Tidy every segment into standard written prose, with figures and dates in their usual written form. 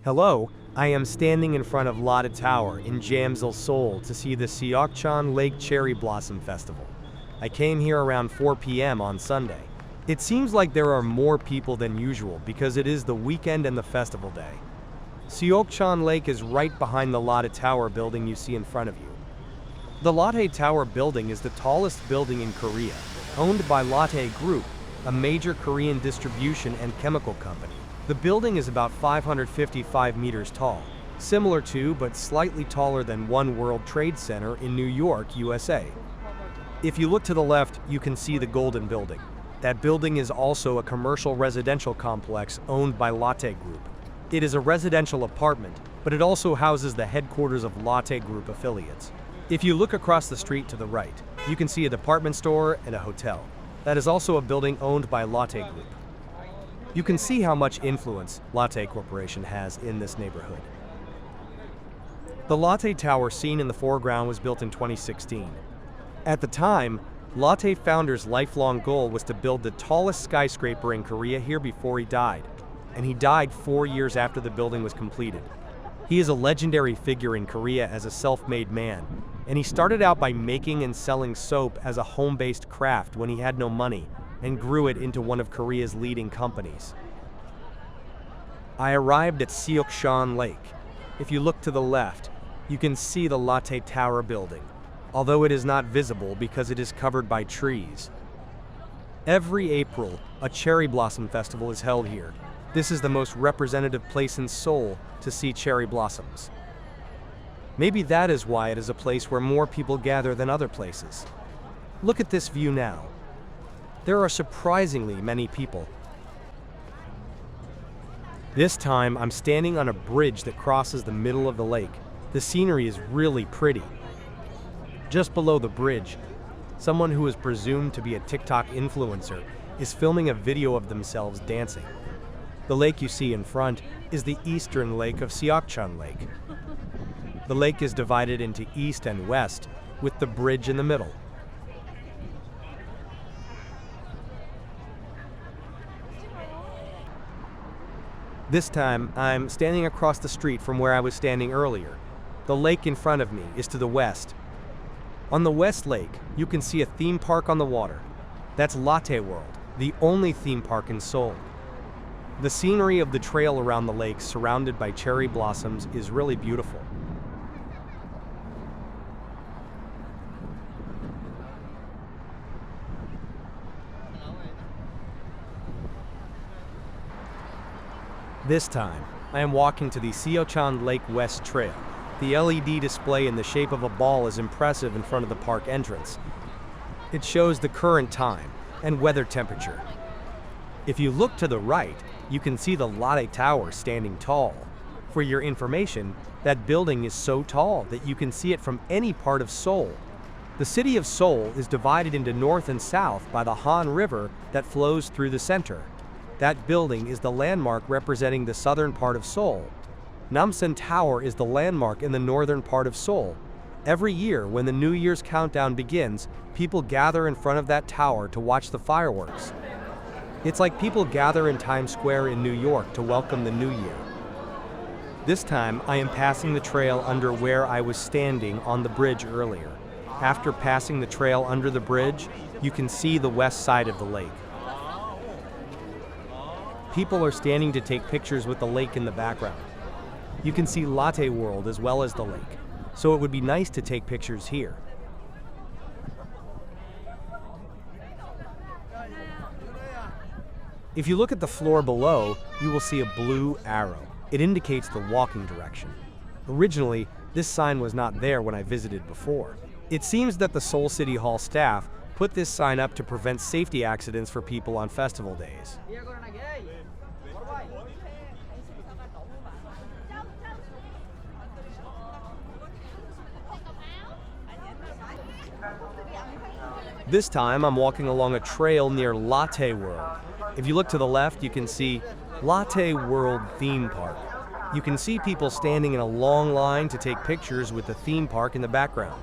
Hello, I am standing in front of Lotte Tower in Jamsil, Seoul to see the Seokchon Lake Cherry Blossom Festival. I came here around 4 p.m. on Sunday. It seems like there are more people than usual because it is the weekend and the festival day. Seokchon Lake is right behind the Lotte Tower building you see in front of you. The Lotte Tower building is the tallest building in Korea, owned by Lotte Group, a major Korean distribution and chemical company. The building is about 555 meters tall, similar to but slightly taller than One World Trade Center in New York, USA. If you look to the left, you can see the Golden Building. That building is also a commercial residential complex owned by Lotte Group. It is a residential apartment, but it also houses the headquarters of Lotte Group affiliates. If you look across the street to the right, you can see a department store and a hotel. That is also a building owned by Lotte Group. You can see how much influence Lotte Corporation has in this neighborhood. The Lotte Tower seen in the foreground was built in 2016. At the time, Lotte founder's lifelong goal was to build the tallest skyscraper in Korea here before he died, and he died 4 years after the building was completed. He is a legendary figure in Korea as a self-made man, and he started out by making and selling soap as a home-based craft when he had no money, and grew it into one of Korea's leading companies. I arrived at Seokchon Lake. If you look to the left, you can see the Lotte Tower building, although it is not visible because it is covered by trees. Every April, a cherry blossom festival is held here. This is the most representative place in Seoul to see cherry blossoms. Maybe that is why it is a place where more people gather than other places. Look at this view now. There are surprisingly many people. This time, I'm standing on a bridge that crosses the middle of the lake. The scenery is really pretty. Just below the bridge, someone who is presumed to be a TikTok influencer is filming a video of themselves dancing. The lake you see in front is the eastern lake of Seokchon Lake. The lake is divided into east and west, with the bridge in the middle. This time, I'm standing across the street from where I was standing earlier. The lake in front of me is to the west. On the west lake, you can see a theme park on the water. That's Lotte World, the only theme park in Seoul. The scenery of the trail around the lake, surrounded by cherry blossoms, is really beautiful. This time, I am walking to the Seokchon Lake West Trail. The LED display in the shape of a ball is impressive in front of the park entrance. It shows the current time and weather temperature. If you look to the right, you can see the Lotte Tower standing tall. For your information, that building is so tall that you can see it from any part of Seoul. The city of Seoul is divided into north and south by the Han River that flows through the center. That building is the landmark representing the southern part of Seoul. Namsan Tower is the landmark in the northern part of Seoul. Every year, when the New Year's countdown begins, people gather in front of that tower to watch the fireworks. It's like people gather in Times Square in New York to welcome the new year. This time, I am passing the trail under where I was standing on the bridge earlier. After passing the trail under the bridge, you can see the west side of the lake. People are standing to take pictures with the lake in the background. You can see Lotte World as well as the lake, so it would be nice to take pictures here. If you look at the floor below, you will see a blue arrow. It indicates the walking direction. Originally, this sign was not there when I visited before. It seems that the Seoul City Hall staff put this sign up to prevent safety accidents for people on festival days. This time, I'm walking along a trail near Lotte World. If you look to the left, you can see Lotte World Theme Park. You can see people standing in a long line to take pictures with the theme park in the background.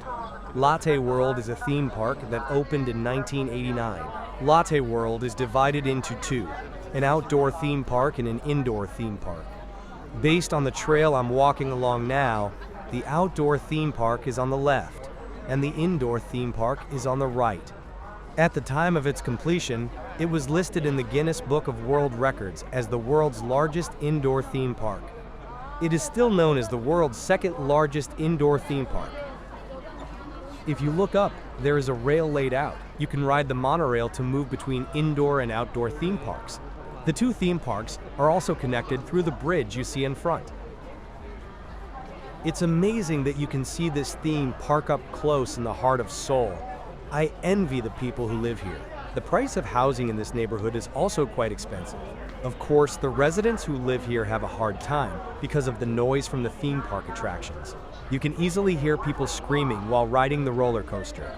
Lotte World is a theme park that opened in 1989. Lotte World is divided into two, an outdoor theme park and an indoor theme park. Based on the trail I'm walking along now, the outdoor theme park is on the left, and the indoor theme park is on the right. At the time of its completion, it was listed in the Guinness Book of World Records as the world's largest indoor theme park. It is still known as the world's second largest indoor theme park. If you look up, there is a rail laid out. You can ride the monorail to move between indoor and outdoor theme parks. The two theme parks are also connected through the bridge you see in front. It's amazing that you can see this theme park up close in the heart of Seoul. I envy the people who live here. The price of housing in this neighborhood is also quite expensive. Of course, the residents who live here have a hard time because of the noise from the theme park attractions. You can easily hear people screaming while riding the roller coaster.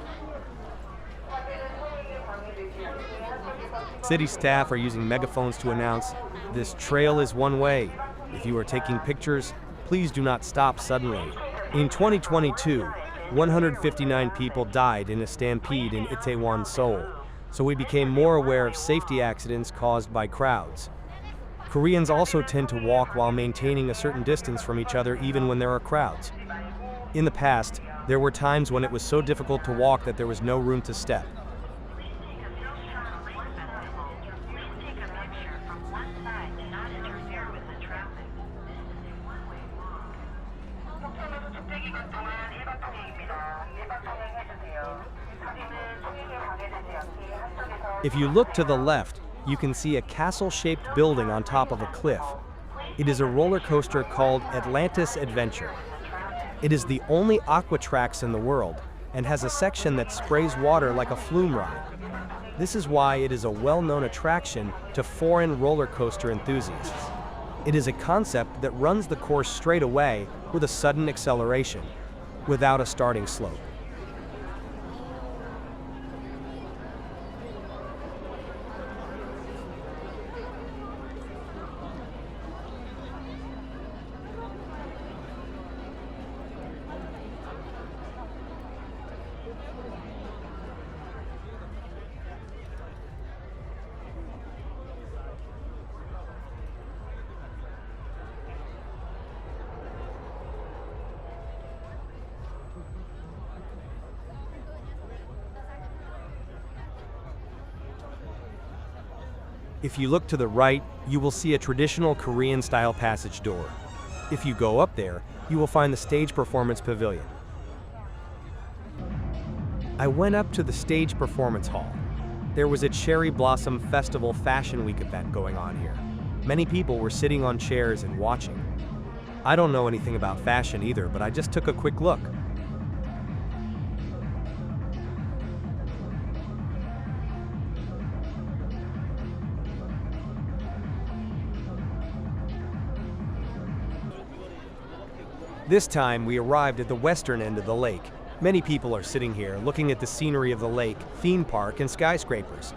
City staff are using megaphones to announce, "This trail is one way. If you are taking pictures, please do not stop suddenly." In 2022, 159 people died in a stampede in Itaewon, Seoul, so we became more aware of safety accidents caused by crowds. Koreans also tend to walk while maintaining a certain distance from each other even when there are crowds. In the past, there were times when it was so difficult to walk that there was no room to step. If you look to the left, you can see a castle-shaped building on top of a cliff. It is a roller coaster called Atlantis Adventure. It is the only aqua tracks in the world and has a section that sprays water like a flume ride. This is why it is a well-known attraction to foreign roller coaster enthusiasts. It is a concept that runs the course straight away with a sudden acceleration, without a starting slope. If you look to the right, you will see a traditional Korean-style passage door. If you go up there, you will find the stage performance pavilion. I went up to the stage performance hall. There was a Cherry Blossom Festival Fashion Week event going on here. Many people were sitting on chairs and watching. I don't know anything about fashion either, but I just took a quick look. This time, we arrived at the western end of the lake. Many people are sitting here looking at the scenery of the lake, theme park, and skyscrapers.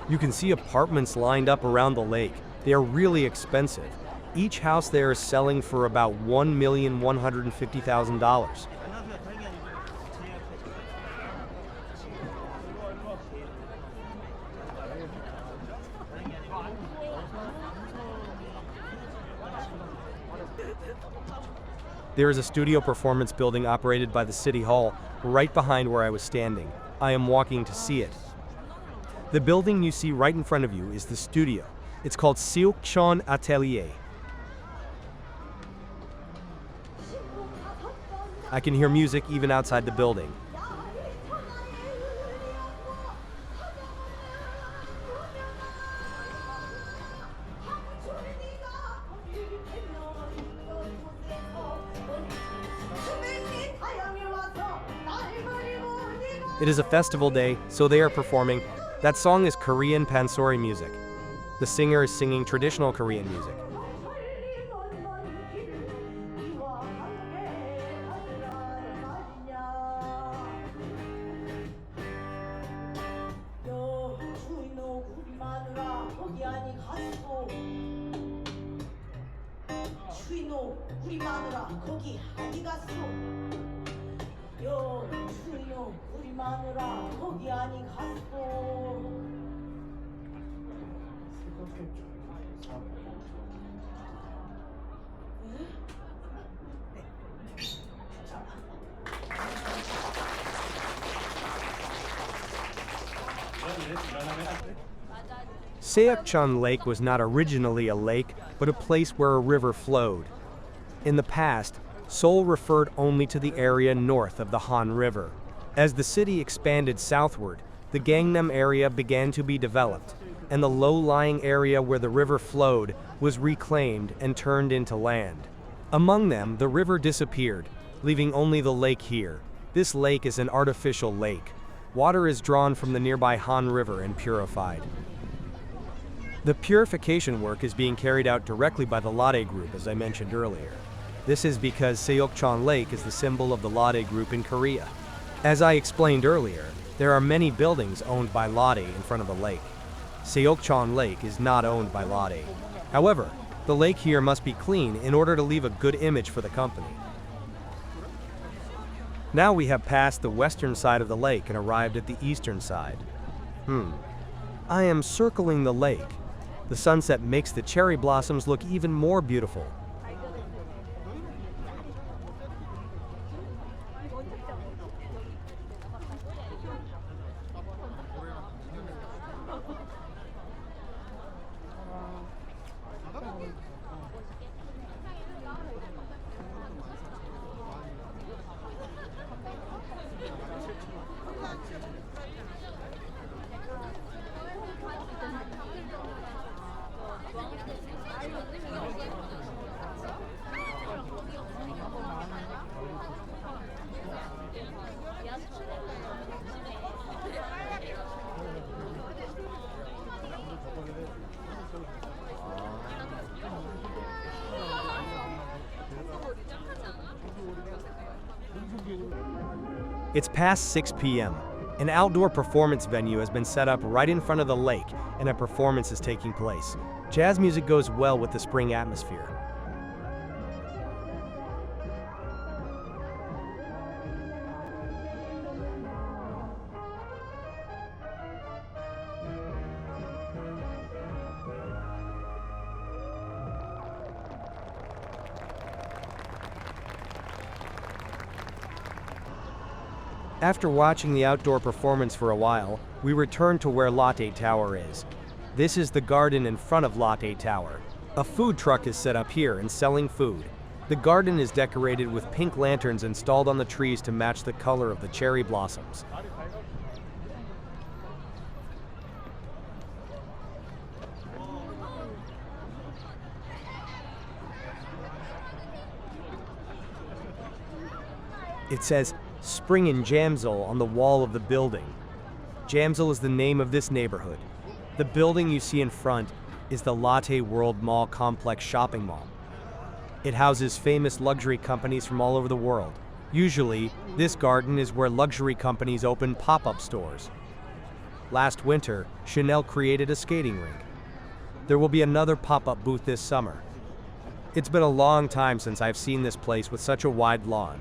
You can see apartments lined up around the lake. They are really expensive. Each house there is selling for about $1,150,000. There is a studio performance building operated by the City Hall right behind where I was standing. I am walking to see it. The building you see right in front of you is the studio. It's called Seokchon Atelier. I can hear music even outside the building. It is a festival day, so they are performing. That song is Korean pansori music. The singer is singing traditional Korean music. Seokchon Lake was not originally a lake, but a place where a river flowed. In the past, Seoul referred only to the area north of the Han River. As the city expanded southward, the Gangnam area began to be developed, and the low-lying area where the river flowed was reclaimed and turned into land. Among them, the river disappeared, leaving only the lake here. This lake is an artificial lake. Water is drawn from the nearby Han River and purified. The purification work is being carried out directly by the Lotte Group, as I mentioned earlier. This is because Seokchon Lake is the symbol of the Lotte Group in Korea. As I explained earlier, there are many buildings owned by Lotte in front of the lake. Seokchon Lake is not owned by Lotte. However, the lake here must be clean in order to leave a good image for the company. Now we have passed the western side of the lake and arrived at the eastern side. I am circling the lake. The sunset makes the cherry blossoms look even more beautiful. It's past 6 p.m. An outdoor performance venue has been set up right in front of the lake, and a performance is taking place. Jazz music goes well with the spring atmosphere. After watching the outdoor performance for a while, we returned to where Lotte Tower is. This is the garden in front of Lotte Tower. A food truck is set up here and selling food. The garden is decorated with pink lanterns installed on the trees to match the color of the cherry blossoms. It says, "Spring in Jamsil" on the wall of the building. Jamsil is the name of this neighborhood. The building you see in front is the Lotte World Mall Complex shopping mall. It houses famous luxury companies from all over the world. Usually, this garden is where luxury companies open pop-up stores. Last winter, Chanel created a skating rink. There will be another pop-up booth this summer. It's been a long time since I've seen this place with such a wide lawn.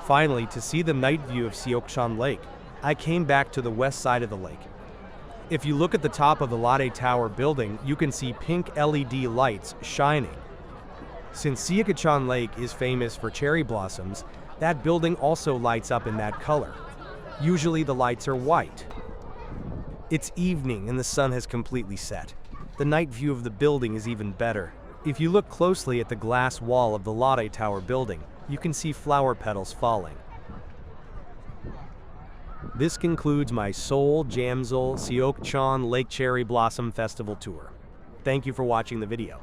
Finally, to see the night view of Seokchon Lake, I came back to the west side of the lake. If you look at the top of the Lotte Tower building, you can see pink LED lights shining. Since Seokchon Lake is famous for cherry blossoms, that building also lights up in that color. Usually the lights are white. It's evening and the sun has completely set. The night view of the building is even better. If you look closely at the glass wall of the Lotte Tower building, you can see flower petals falling. This concludes my Seoul, Jamsil, Seokchon Lake Cherry Blossom Festival tour. Thank you for watching the video.